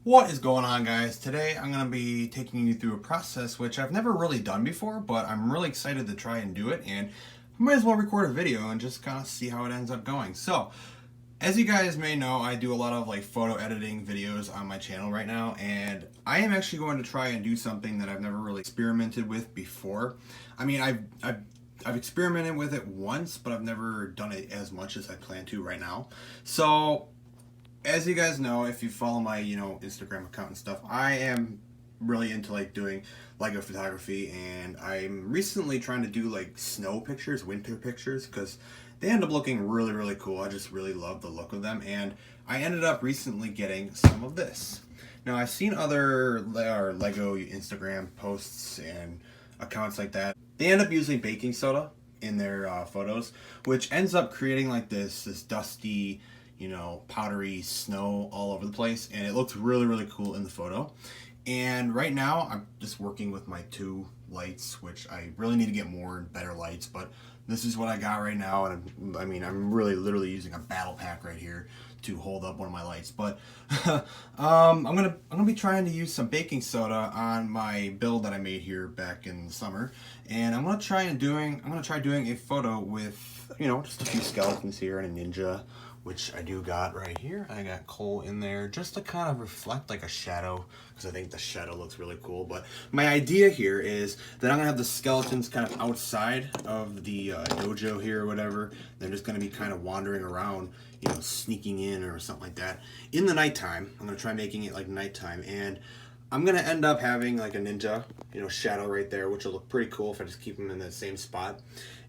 What is going on, guys? Today I'm going to be taking you through a process which I've never really done before, but I'm really excited to try and do it, and I might as well record a video and just kind of see how it ends up going. So, as you guys may know, I do a lot of like photo editing videos on my channel right now, and I am actually going to try and do something that I've never really experimented with before. I mean, I've experimented with it once, but I've never done it as much as I plan to right now. So, as you guys know, if you follow my, Instagram account and stuff, I am really into like doing Lego photography, and I'm recently trying to do like snow pictures, winter pictures, because they end up looking really, really cool. I just really love the look of them, and I ended up recently getting some of this. Now, I've seen other Lego Instagram posts and accounts like that. They end up using baking soda in their photos, which ends up creating like this dusty, powdery snow all over the place, and it looks really, really cool in the photo. And right now, I'm just working with my two lights, which I really need to get more and better lights, but this is what I got right now, and I'm really literally using a battle pack right here to hold up one of my lights. But I'm gonna be trying to use some baking soda on my build that I made here back in the summer, and I'm gonna try doing a photo with just a few skeletons here and a ninja, which I do got right here. I got coal in there just to kind of reflect like a shadow, because I think the shadow looks really cool. But my idea here is that I'm gonna have the skeletons kind of outside of the dojo here or whatever. They're just gonna be kind of wandering around, sneaking in or something like that. In the nighttime, I'm gonna try making it like nighttime, and I'm gonna end up having like a ninja, shadow right there, which will look pretty cool if I just keep them in the same spot.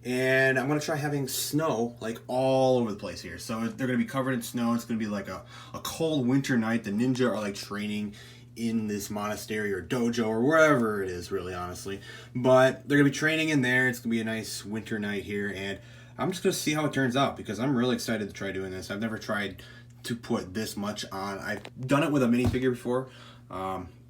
And I'm gonna try having snow like all over the place here. So they're gonna be covered in snow. It's gonna be like a cold winter night. The ninja are like training in this monastery or dojo or wherever it is, really, honestly. But they're gonna be training in there. It's gonna be a nice winter night here, and I'm just gonna see how it turns out, because I'm really excited to try doing this. I've never tried to put this much on. I've done it with a minifigure before.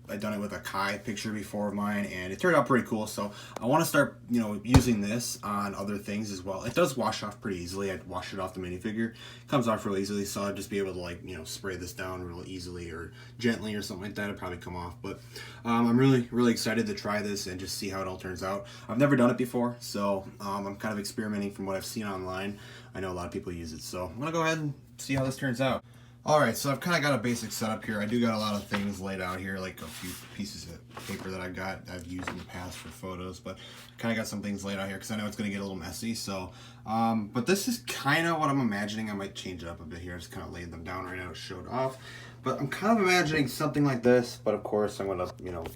I've done it with a Kai picture before of mine, and it turned out pretty cool. So I want to start, using this on other things as well. It does wash off pretty easily. I washed it off the minifigure. It comes off real easily, so I'd just be able to spray this down real easily or gently or something like that. It'd probably come off. But I'm really, really excited to try this and just see how it all turns out. I've never done it before, so I'm kind of experimenting from what I've seen online. I know a lot of people use it, so I'm gonna go ahead and see how this turns out. Alright, so I've kind of got a basic setup here. I do got a lot of things laid out here, like a few pieces of paper that I've used in the past for photos, but kind of got some things laid out here because I know it's going to get a little messy. So, but this is kind of what I'm imagining. I might change it up a bit here. I just kind of laid them down right now to show it off. But I'm kind of imagining something like this, but of course I'm going to,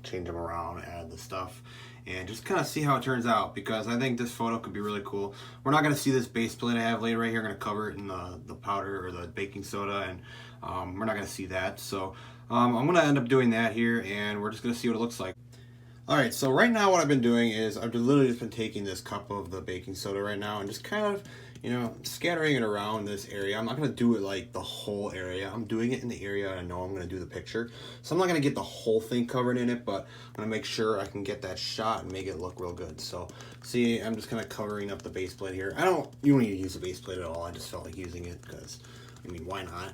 change them around, add the stuff, and just kind of see how it turns out, because I think this photo could be really cool. We're not going to see this base plate I have laid right here. I'm going to cover it in the powder or the baking soda, and we're not going to see that. So I'm going to end up doing that here, and we're just going to see what it looks like. Alright, so right now what I've been doing is I've literally just been taking this cup of the baking soda right now and just kind of, scattering it around this area. I'm not going to do it like the whole area. I'm doing it in the area I know I'm going to do the picture. So I'm not going to get the whole thing covered in it, but I'm going to make sure I can get that shot and make it look real good. So, see, I'm just kind of covering up the base plate here. You don't need to use the base plate at all. I just felt like using it because, why not?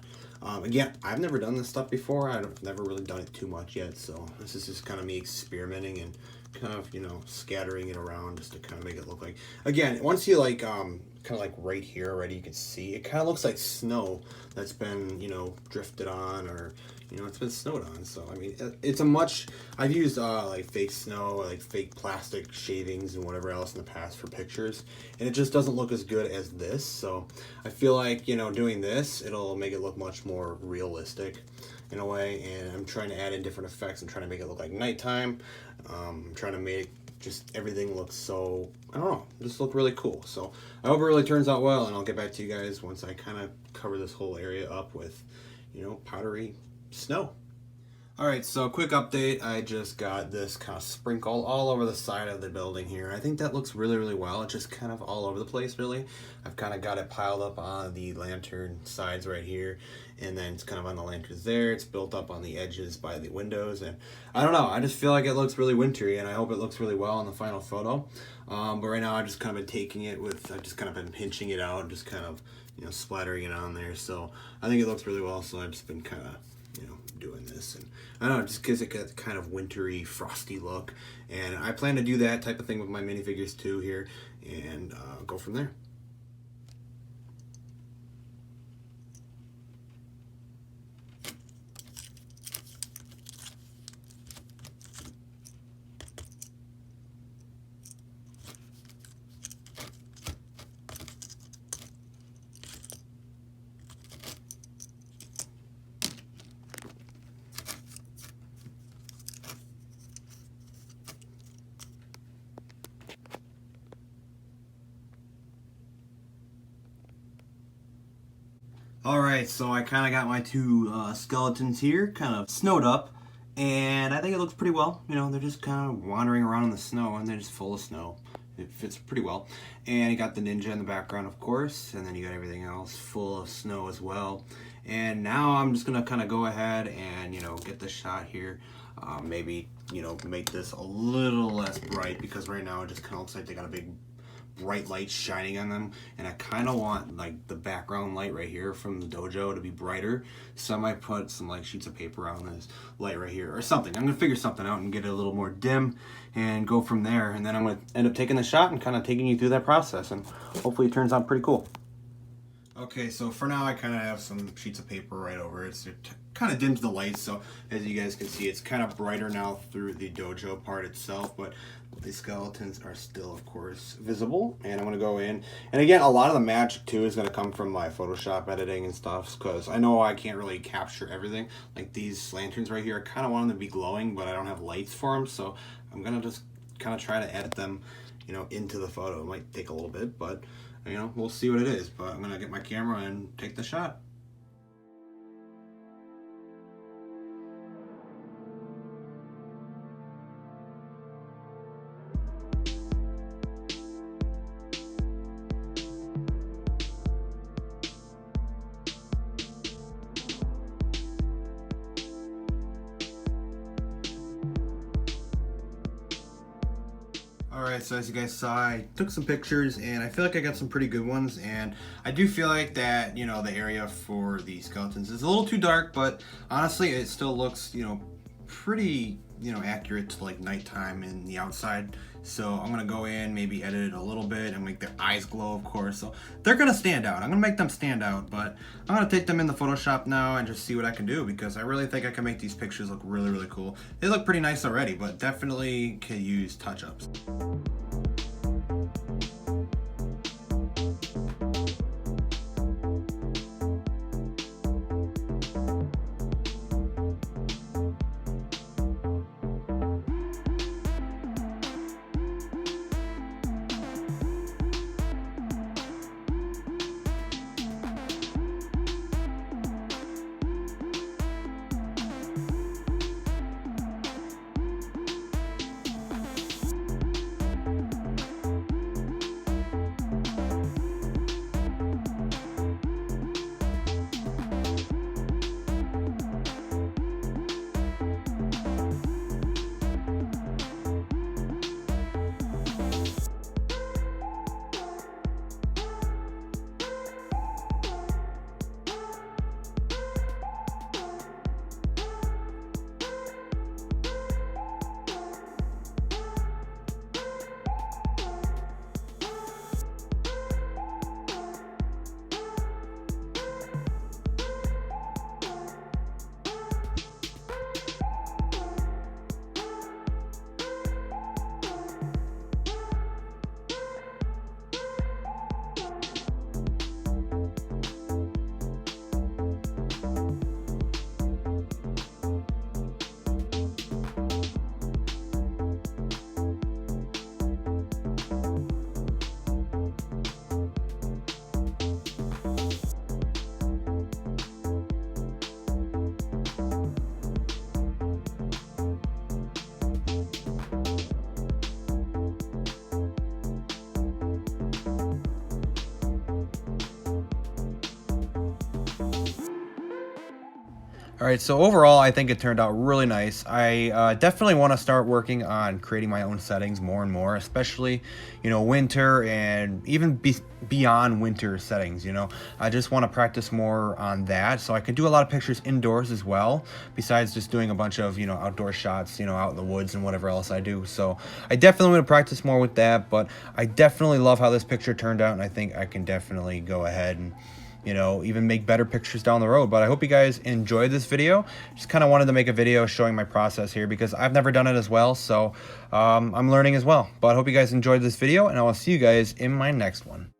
Again, I've never done this stuff before. I've never really done it too much yet, so this is just kind of me experimenting and kind of, scattering it around just to kind of make it look like, again, once you kind of like right here already, you can see it kind of looks like snow that's been, drifted on, or, it's been snowed on. So, it's I've used like fake snow, like fake plastic shavings and whatever else in the past for pictures, and it just doesn't look as good as this. So I feel like, doing this, it'll make it look much more realistic in a way, and I'm trying to add in different effects. I'm trying to make it look like nighttime. I'm trying to make just everything looks so, I don't know, just look really cool. So I hope it really turns out well, and I'll get back to you guys once I kind of cover this whole area up with, powdery snow. Alright, so quick update. I just got this kind of sprinkle all over the side of the building here. I think that looks really, really well. It's just kind of all over the place, really. I've kind of got it piled up on the lantern sides right here, and then it's kind of on the lanterns there. It's built up on the edges by the windows, and I don't know. I just feel like it looks really wintry, and I hope it looks really well in the final photo. But right now I've just kind of been taking it with, I've just kind of been pinching it out, just kind of, splattering it on there. So I think it looks really well, so I've just been kind of doing this. And I don't know, just gives it a kind of wintry, frosty look. And I plan to do that type of thing with my minifigures too here, and go from there. Alright, so I kind of got my two skeletons here kind of snowed up, and I think it looks pretty well. They're just kind of wandering around in the snow, and they're just full of snow. It fits pretty well. And you got the ninja in the background, of course, and then you got everything else full of snow as well. And now I'm just going to kind of go ahead and, get the shot here. Maybe, make this a little less bright, because right now it just kind of looks like they got a big bright light shining on them, and I kind of want like the background light right here from the dojo to be brighter, so I might put some like sheets of paper on this light right here or something. I'm gonna figure something out and get it a little more dim and go from there, and then I'm gonna end up taking the shot and kind of taking you through that process, and hopefully it turns out pretty cool. Okay, so for now I kind of have some sheets of paper right over it, so it kind of dims the light, so as you guys can see it's kind of brighter now through the dojo part itself, but the skeletons are still of course visible. And I'm going to go in, and again a lot of the magic too is going to come from my Photoshop editing and stuff, because I know I can't really capture everything. Like these lanterns right here, I kind of want them to be glowing, but I don't have lights for them, so I'm going to just kind of try to edit them into the photo. It might take a little bit, but we'll see what it is. But I'm gonna get my camera and take the shot. Alright, so as you guys saw, I took some pictures and I feel like I got some pretty good ones, and I do feel like that, the area for the skeletons is a little too dark, but honestly it still looks, pretty, accurate to like nighttime in the outside. So I'm gonna go in, maybe edit it a little bit and make their eyes glow, of course. So they're gonna stand out. I'm gonna make them stand out, but I'm gonna take them in the Photoshop now and just see what I can do, because I really think I can make these pictures look really, really cool. They look pretty nice already, but definitely could use touch-ups. All right, so overall, I think it turned out really nice. I definitely want to start working on creating my own settings more and more, especially, winter and even beyond winter settings, I just want to practice more on that so I can do a lot of pictures indoors as well, besides just doing a bunch of, outdoor shots, out in the woods and whatever else I do. So I definitely want to practice more with that, but I definitely love how this picture turned out, and I think I can definitely go ahead and even make better pictures down the road. But I hope you guys enjoyed this video. Just kind of wanted to make a video showing my process here because I've never done it as well. So I'm learning as well. But I hope you guys enjoyed this video, and I will see you guys in my next one.